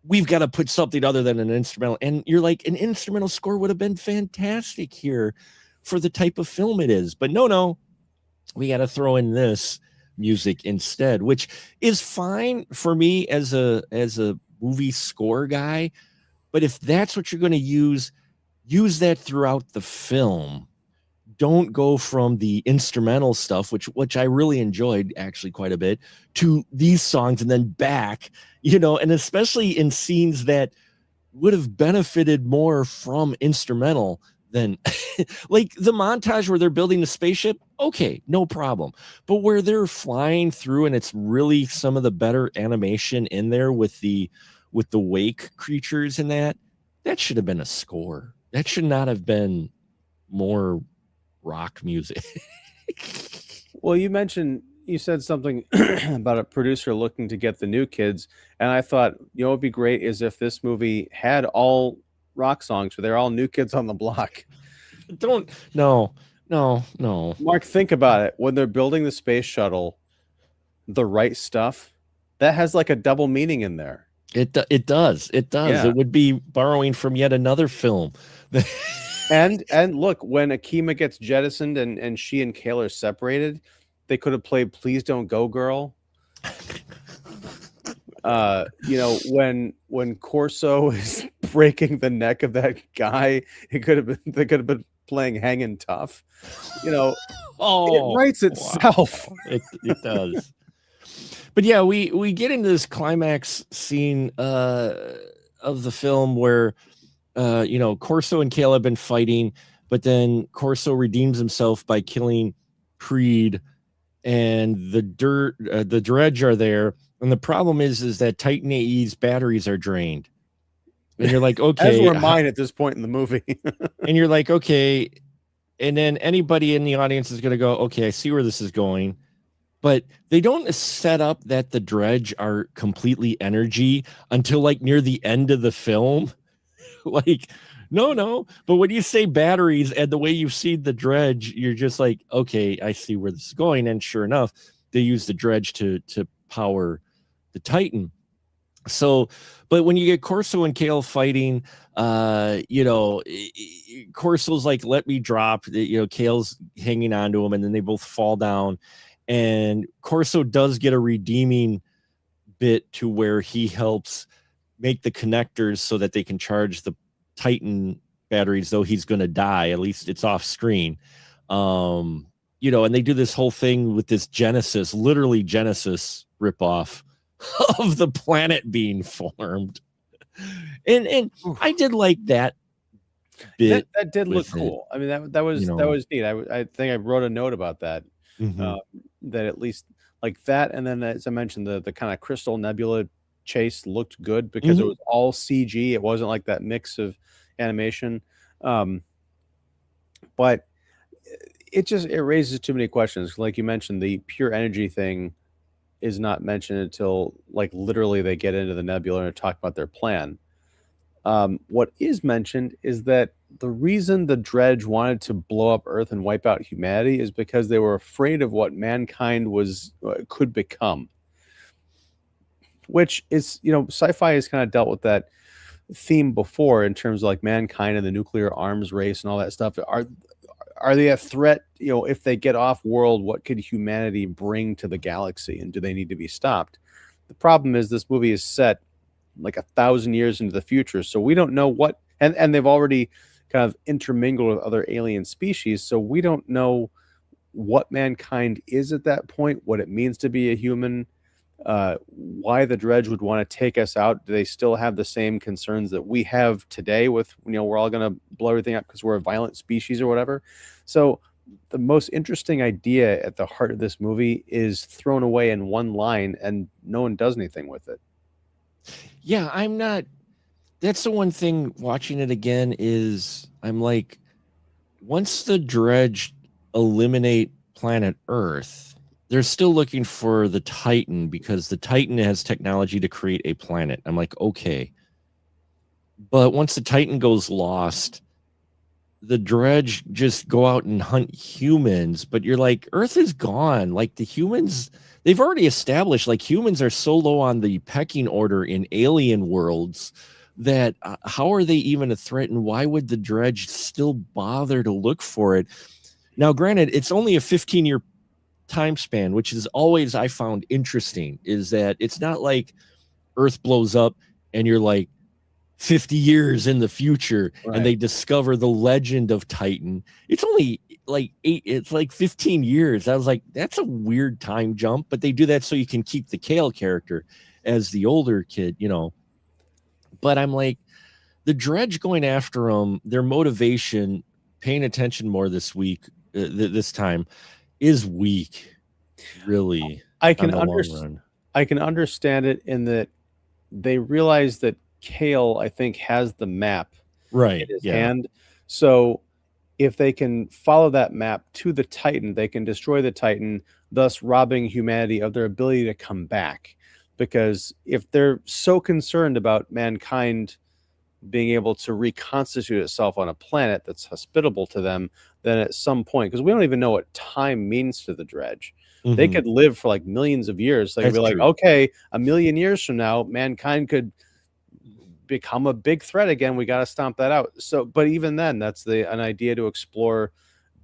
we've got to put something other than an instrumental. And you're like, an instrumental score would have been fantastic here for the type of film it is. But no, we got to throw in this music instead, which is fine for me as a movie score guy. But if that's what you're going to use that throughout the film. Don't go from the instrumental stuff, which I really enjoyed actually quite a bit, to these songs and then back, you know, and especially in scenes that would have benefited more from instrumental than like the montage where they're building the spaceship. Okay, no problem. But where they're flying through and it's really some of the better animation in there with the wake creatures and that should have been a score. That should not have been more rock music. Well, you said something about a producer looking to get the new kids, and I thought, you know, it'd be great is if this movie had all rock songs where they're all New Kids on the Block. No. Mark, think about it. When they're building the space shuttle, The Right Stuff, that has like a double meaning in there. It does. Yeah. It would be borrowing from yet another film. And look, when Akima gets jettisoned and she and Kale are separated, they could have played "Please Don't Go, Girl." You know, when Corso is breaking the neck of that guy, they could have been playing "Hangin' Tough." You know, it writes itself. Wow. It does. But yeah, we get into this climax scene of the film where you know, Corso and Kale have been fighting, but then Corso redeems himself by killing Creed, and the Dredge are there. And the problem is that Titan AE's batteries are drained. And you're like, okay. As were mine at this point in the movie. And you're like, okay. And then anybody in the audience is going to go, okay, I see where this is going. But they don't set up that the Dredge are completely energy until like near the end of the film. Like, no. But when you say batteries and the way you've seen the Dredge, you're just like, okay, I see where this is going. And sure enough, they use the Dredge to power the Titan. So, but when you get Corso and Kale fighting, you know, Corso's like, let me drop, you know, Kale's hanging on to him, and then they both fall down. And Corso does get a redeeming bit to where he helps make the connectors so that they can charge the Titan batteries, though he's going to die. At least it's off screen. You know, and they do this whole thing with this literally Genesis ripoff of the planet being formed. And I did like that bit That did look with it, cool. I mean, that was neat. I think I wrote a note about that. Mhm. That at least like that, and then as I mentioned, the kind of Crystal Nebula chase looked good because it Mhm. was all CG. It wasn't like that mix of animation. Um, but it raises too many questions. Like you mentioned, the pure energy thing is not mentioned until like literally they get into the nebula and talk about their plan. What is mentioned is that the reason the Dredge wanted to blow up Earth and wipe out humanity is because they were afraid of what mankind was could become. Which is, sci-fi has kind of dealt with that theme before in terms of like mankind and the nuclear arms race and all that stuff. Are they a threat? If they get off world, what could humanity bring to the galaxy, and do they need to be stopped? The problem is this movie is set like 1,000 years into the future, so we don't know what, and they've already kind of intermingled with other alien species, so we don't know what mankind is at that point, what it means to be a human, why the Dredge would want to take us out. Do they still have the same concerns that we have today with, we're all going to blow everything up because we're a violent species or whatever? So the most interesting idea at the heart of this movie is thrown away in one line and no one does anything with it. Yeah, I'm not that's the one thing watching it again is I'm like, once the Dredge eliminate planet Earth, they're still looking for the Titan because the Titan has technology to create a planet. I'm like, okay. But once the Titan goes lost, the Dredge just go out and hunt humans. But you're like, Earth is gone. Like the humans, they've already established like humans are so low on the pecking order in alien worlds that how are they even a threat? And why would the Dredge still bother to look for it? Now, granted, it's only a 15-year time span, which is always I found interesting, is that it's not like Earth blows up and you're like 50 years in the future and they discover the legend of Titan. It's only like it's like 15 years. I was like, that's a weird time jump, but they do that so you can keep the Kale character as the older kid, But I'm like, the Dredge going after them, their motivation, paying attention more this week, this time, is weak, really, I on can the long run. I can understand it in that they realize that Kale, I think, has the map in Right. his Yeah. hand. So if they can follow that map to the Titan, they can destroy the Titan, thus robbing humanity of their ability to come back. Because if they're so concerned about mankind being able to reconstitute itself on a planet that's hospitable to them, then at some point, because we don't even know what time means to the Dredge, they could live for like millions of years. They could be like, okay, a million years from now, mankind could become a big threat again. We got to stomp that out. So, but even then, that's an idea to explore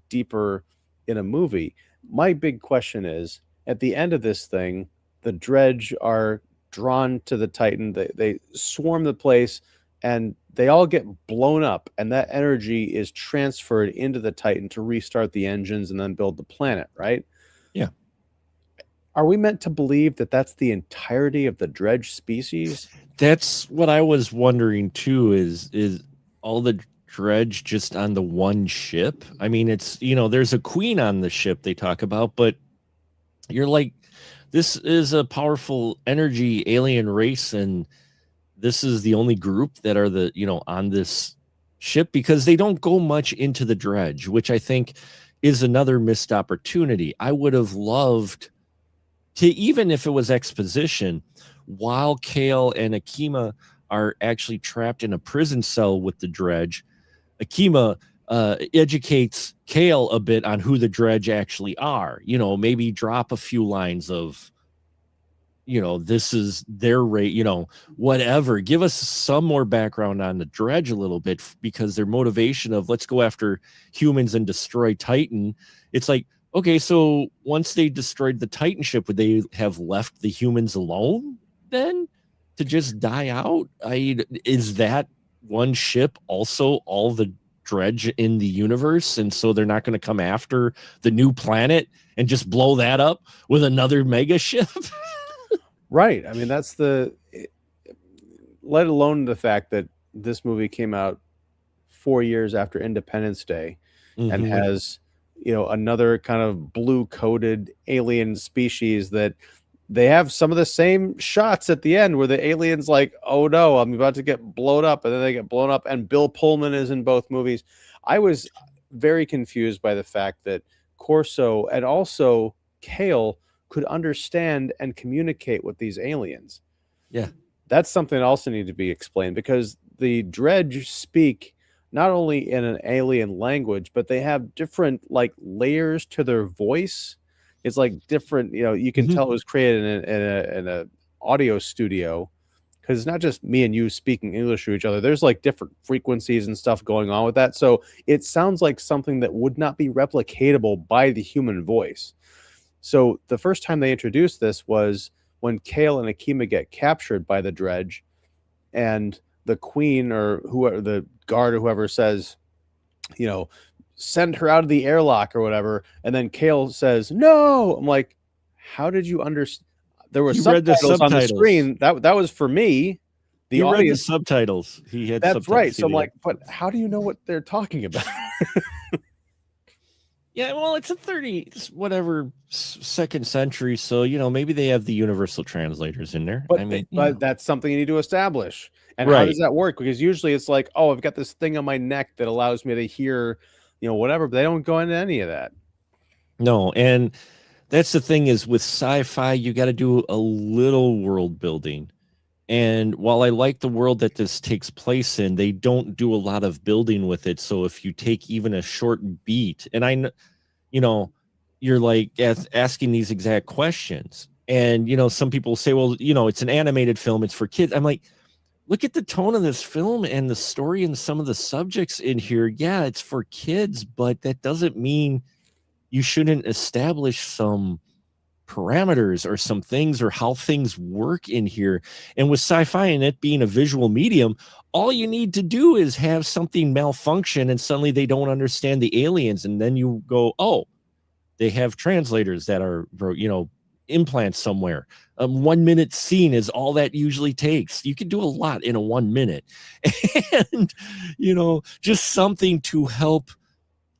deeper in a movie. My big question is, at the end of this thing, the Dredge are drawn to the Titan. They swarm the place, and they all get blown up, and that energy is transferred into the Titan to restart the engines and then build the planet, right? Yeah. Are we meant to believe that that's the entirety of the Dredge species? That's what I was wondering too, is all the Dredge just on the one ship? I mean, it's, there's a queen on the ship they talk about, but you're like, this is a powerful energy alien race, and this is the only group that are on this ship, because they don't go much into the Dredge, which I think is another missed opportunity. I would have loved to, even if it was exposition, while Kale and Akima are actually trapped in a prison cell with the Dredge, Akima educates Kale a bit on who the Dredge actually are. Maybe drop a few lines of, this is their rate, whatever. Give us some more background on the Dredge a little bit, because their motivation of let's go after humans and destroy Titan. It's like, okay, so once they destroyed the Titan ship, would they have left the humans alone then to just die out? Is that one ship also all the Dredge in the universe? And so they're not going to come after the new planet and just blow that up with another mega ship? Right. I mean, let alone the fact that this movie came out 4 years after Independence Day and Mhm. has, another kind of blue-coated alien species that they have some of the same shots at the end where the alien's like, "Oh no, I'm about to get blown up," and then they get blown up, and Bill Pullman is in both movies. I was very confused by the fact that Corso and also Kale could understand and communicate with these aliens. Yeah. That's something that also need to be explained because the Dredge speak not only in an alien language, but they have different like layers to their voice. It's like different, you can Mhm. tell it was created in a audio studio because it's not just me and you speaking English to each other. There's like different frequencies and stuff going on with that. So it sounds like something that would not be replicatable by the human voice. So the first time they introduced this was when Kale and Akima get captured by the Dredge, and the queen or whoever, the guard or whoever says, you know, send her out of the airlock or whatever, and then Kale says, "No." I'm like, how did you understand? There were He read the subtitles on the subtitles. screen. That was for me, the He read the audience. subtitles. He had That's subtitles. right. See, So I'm they like, had but how do you know what they're talking about? Yeah, well, it's a 30 whatever second century, so maybe they have the universal translators in there. I mean, But that's something you need to establish. And how right. does that work? Because usually it's like, oh, I've got this thing on my neck that allows me to hear, whatever, but they don't go into any of that. No, and that's the thing is with sci-fi, you got to do a little world building. And while I like the world that this takes place in, they don't do a lot of building with it. So if you take even a short beat, and you're like asking these exact questions. And, some people say, well, it's an animated film, it's for kids. I'm like, look at the tone of this film and the story and some of the subjects in here. Yeah, it's for kids, but that doesn't mean you shouldn't establish some parameters or some things or how things work in here. And with sci-fi and it being a visual medium, all you need to do is have something malfunction and suddenly they don't understand the aliens. And then you go, oh, they have translators that are, implants somewhere. 1 minute scene is all that usually takes. You can do a lot in a 1 minute. And, just something to help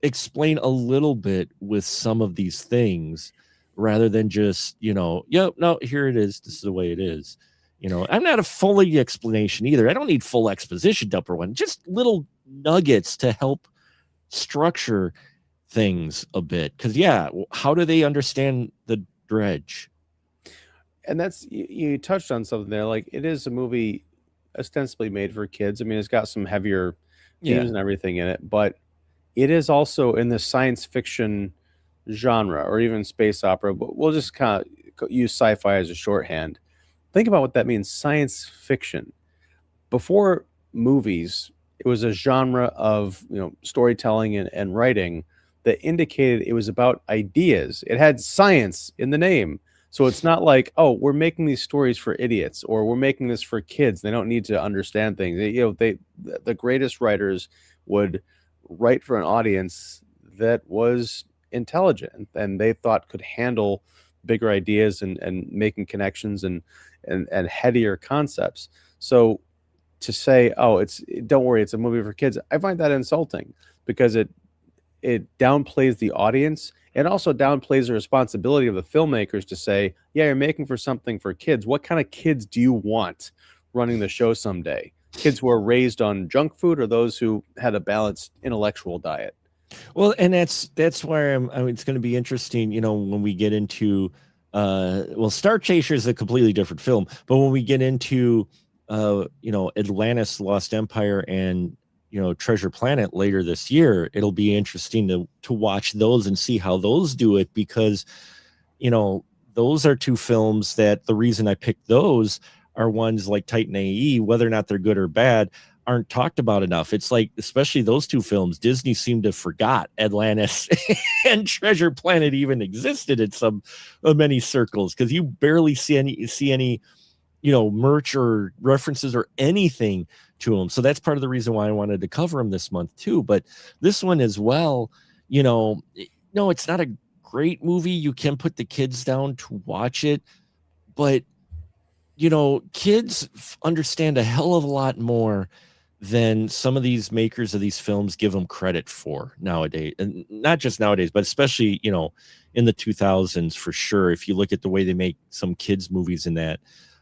explain a little bit with some of these things rather than just, yep, no, here it is. This is the way it is. I'm not a fully explanation either. I don't need full exposition dumper one, just little nuggets to help structure things a bit. Cause yeah, how do they understand the Dredge? And that's, you touched on something there. Like, it is a movie ostensibly made for kids. I mean, it's got some heavier themes Yeah. and everything in it, but it is also in the science fiction genre or even space opera. But we'll just kind of use sci-fi as a shorthand. Think about what that means, science fiction. Before movies, it was a genre of storytelling and writing that indicated it was about ideas. It had science in the name. So it's not like, oh, we're making these stories for idiots or we're making this for kids. They don't need to understand things. The greatest writers would write for an audience that was intelligent and they thought could handle bigger ideas and making connections and headier concepts. So to say, "Oh, don't worry, it's a movie for kids," I find that insulting because it downplays the audience. It also downplays the responsibility of the filmmakers to say, "Yeah, you're making for something for kids. What kind of kids do you want running the show someday? Kids who are raised on junk food or those who had a balanced intellectual diet?" Well, and that's where it's going to be interesting, when we get into Star Chaser is a completely different film, but when we get into Atlantis Lost Empire and Treasure Planet later this year, it'll be interesting to watch those and see how those do it because those are two films that the reason I picked those are ones like Titan AE, whether or not they're good or bad, aren't talked about enough. It's like, especially those two films, Disney seemed to have forgot Atlantis and Treasure Planet even existed in some many circles because you barely see any merch or references or anything to them. So that's part of the reason why I wanted to cover them this month too. But this one as well, no, it's not a great movie. You can put the kids down to watch it, but kids understand a hell of a lot more than some of these makers of these films give them credit for nowadays. And not just nowadays, but especially, in the 2000s for sure. If you look at the way they make some kids movies in that,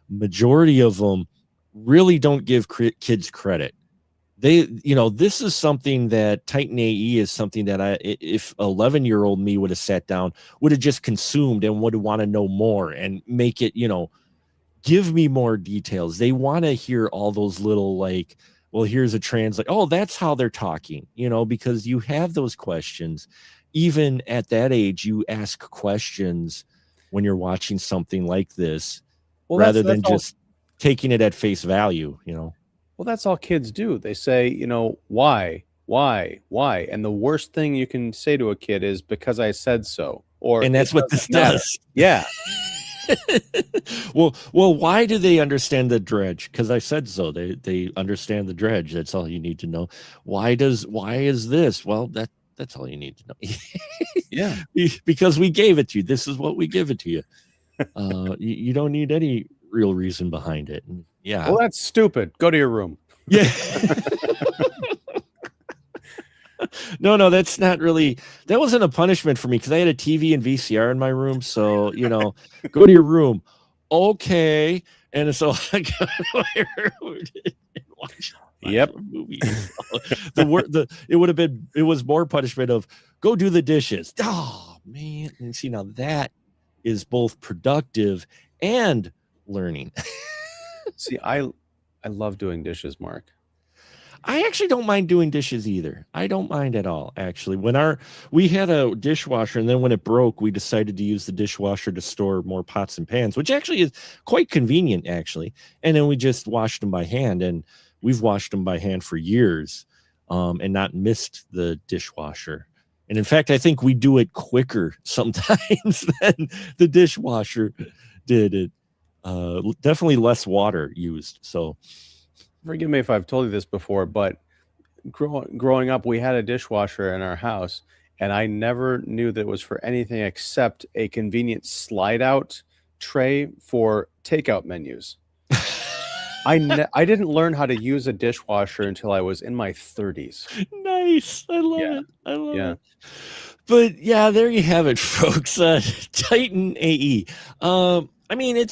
majority of them really don't give kids credit. This is something that Titan AE is something that if 11-year-old me would have sat down, would have just consumed and would want to know more and make it, give me more details. They want to hear all those little like, well, here's a translate. Oh, that's how they're talking, because you have those questions. Even at that age, you ask questions when you're watching something like this, rather than just taking it at face value, Well, that's all kids do. They say, why? And the worst thing you can say to a kid is because I said so. And that's what this does. Yeah. well, why do they understand the dredge? Because I said so. They understand the dredge. That's all you need to know. Why is this? Well, that's all you need to know. Yeah. Because we gave it to you. This is what we give it to you. You don't need any real reason behind it. And yeah. Well, that's stupid. Go to your room. Yeah. No, that's not really. That wasn't a punishment for me because I had a TV and VCR in my room. So, go to your room. Okay. And so I got to my room and watched movies. It was more punishment of go do the dishes. Oh, man. And see, now that is both productive and learning. See, I love doing dishes, Mark. I actually don't mind doing dishes either. I don't mind at all, actually. We had a dishwasher, and then when it broke, we decided to use the dishwasher to store more pots and pans, which actually is quite convenient, actually. And then we just washed them by hand, and we've washed them by hand for years, and not missed the dishwasher. And in fact, I think we do it quicker sometimes than the dishwasher did it. Definitely less water used. So forgive me if I've told you this before, but growing up, we had a dishwasher in our house, and I never knew that it was for anything except a convenient slide-out tray for takeout menus. I didn't learn how to use a dishwasher until I was in my 30s. Nice. I love it. I love it. But yeah, there you have it, folks. Titan AE. I mean,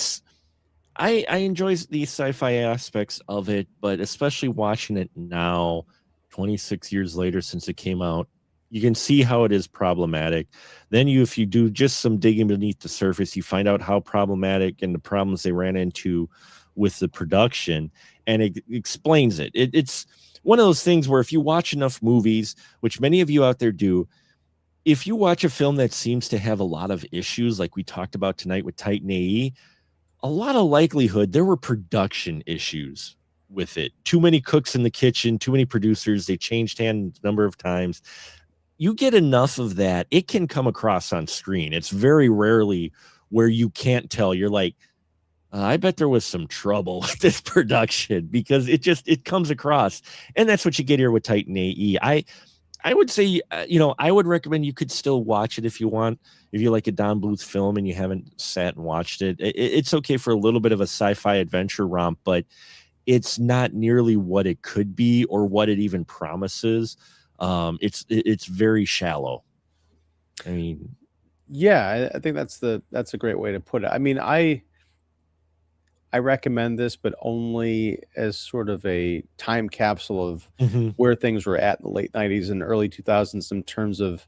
I enjoy the sci-fi aspects of it, but especially watching it now, 26 years later since it came out, you can see how it is problematic. Then if you do just some digging beneath the surface, you find out how problematic and the problems they ran into with the production, and it explains it. It's one of those things where if you watch enough movies, which many of you out there do, if you watch a film that seems to have a lot of issues, like we talked about tonight with Titan AE, a lot of likelihood there were production issues with it. Too many cooks in the kitchen, too many producers. They changed hands a number of times. You get enough of that, it can come across on screen. It's very rarely where you can't tell. You're like, I bet there was some trouble with this production, because it comes across. And that's what you get here with Titan AE. I would say, I would recommend you could still watch it if you want. If you like a Don Bluth film and you haven't sat and watched it, it's okay for a little bit of a sci-fi adventure romp, but it's not nearly what it could be or what it even promises. It's very shallow. I mean, yeah, I think that's a great way to put it. I mean, I recommend this, but only as sort of a time capsule of where things were at in the late 90s and early 2000s in terms of,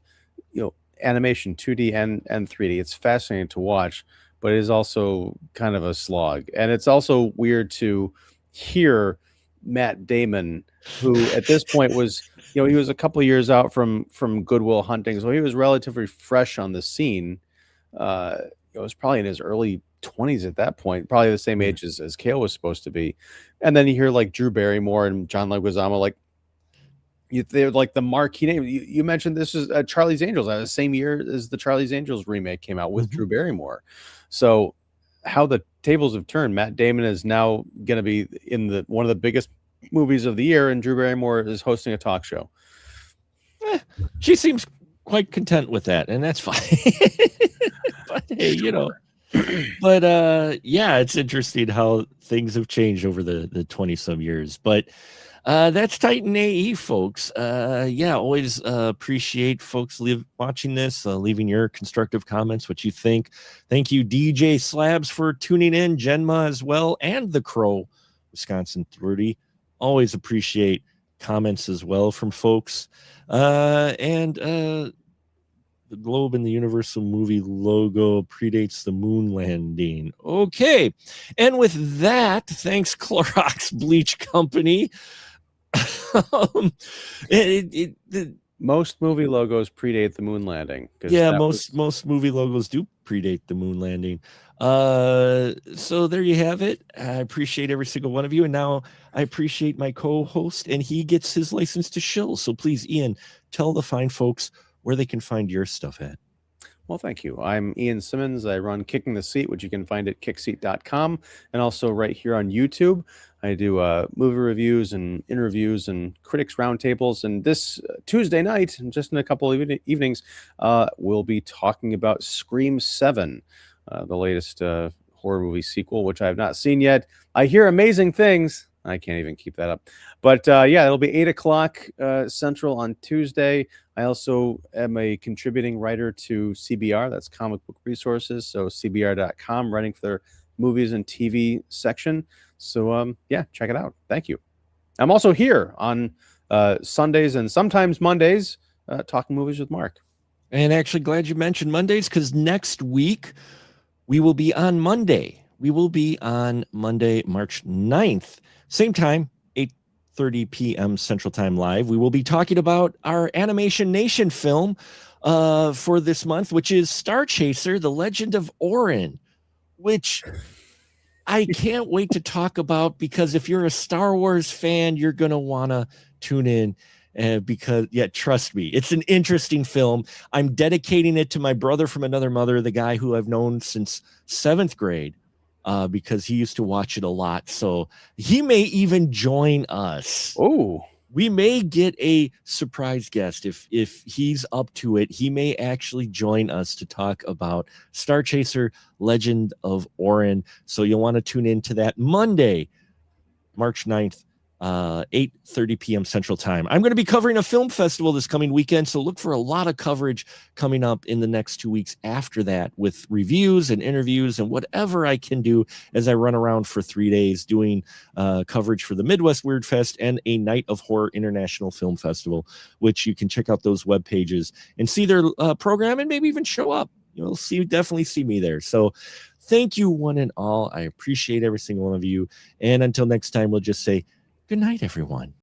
animation, 2D and 3D. It's fascinating to watch, but it is also kind of a slog. And it's also weird to hear Matt Damon, who at this point was, he was a couple of years out from Good Will Hunting, so he was relatively fresh on the scene. It was probably in his early 20s at that point, probably the same age as Kale was supposed to be. And then you hear like Drew Barrymore and John Leguizamo, like they're like the marquee name. You mentioned this is Charlie's Angels, the same year as the Charlie's Angels remake came out with Drew Barrymore. So how the tables have turned. Matt Damon is now going to be in one of the biggest movies of the year, and Drew Barrymore is hosting a talk show. She seems quite content with that, and that's fine. But hey, but yeah, it's interesting how things have changed over the 20 some years. But That's Titan AE, folks. Yeah, always appreciate folks watching this, leaving your constructive comments, what you think. Thank you, DJ Slabs, for tuning in, Genma as well, and the Crow, Wisconsin 30. Always appreciate comments as well from folks. The globe in the Universal movie logo predates the moon landing. Okay. And with that, thanks, Clorox Bleach Company. Most movie logos predate the moon landing. Yeah, most movie logos do predate the moon landing. So there you have it. I appreciate every single one of you. And now I appreciate my co-host, and he gets his license to shill. So please, Ian, tell the fine folks where they can find your stuff at. Well, thank you. I'm Ian Simmons. I run Kicking the Seat, which you can find at kickseat.com, and also right here on YouTube. I do movie reviews and interviews and critics roundtables. And this Tuesday night, just in a couple of evenings, we'll be talking about Scream 7, the latest horror movie sequel, which I have not seen yet. I hear amazing things. I can't even keep that up. But yeah, it'll be 8 o'clock Central on Tuesday. I also am a contributing writer to CBR, that's Comic Book Resources, so cbr.com, writing for their movies and TV section. So yeah, check it out. Thank you. I'm also here on Sundays and sometimes Mondays talking movies with Mark. And actually glad you mentioned Mondays, because next week we will be on Monday. We will be on Monday, March 9th. Same time, 8:30 p.m. Central Time live. We will be talking about our Animation Nation film for this month, which is Star Chaser, The Legend of Orin, which I can't wait to talk about, because if you're a Star Wars fan, you're going to want to tune in. Because, yeah, trust me, it's an interesting film. I'm dedicating it to my brother from another mother, the guy who I've known since 7th grade. Because he used to watch it a lot. So he may even join us. Oh, we may get a surprise guest. If he's up to it, he may actually join us to talk about Star Chaser, Legend of Orin. So you'll want to tune in to that Monday, March 9th, 8:30 p.m. Central Time. I'm going to be covering a film festival this coming weekend, so look for a lot of coverage coming up in the next 2 weeks after that, with reviews and interviews and whatever I can do as I run around for 3 days doing coverage for the Midwest Weird Fest and a Night of Horror International Film Festival, which you can check out those web pages and see their program and maybe even show up. You'll definitely see me there. So thank you, one and all. I appreciate every single one of you. And until next time, we'll just say, good night, everyone.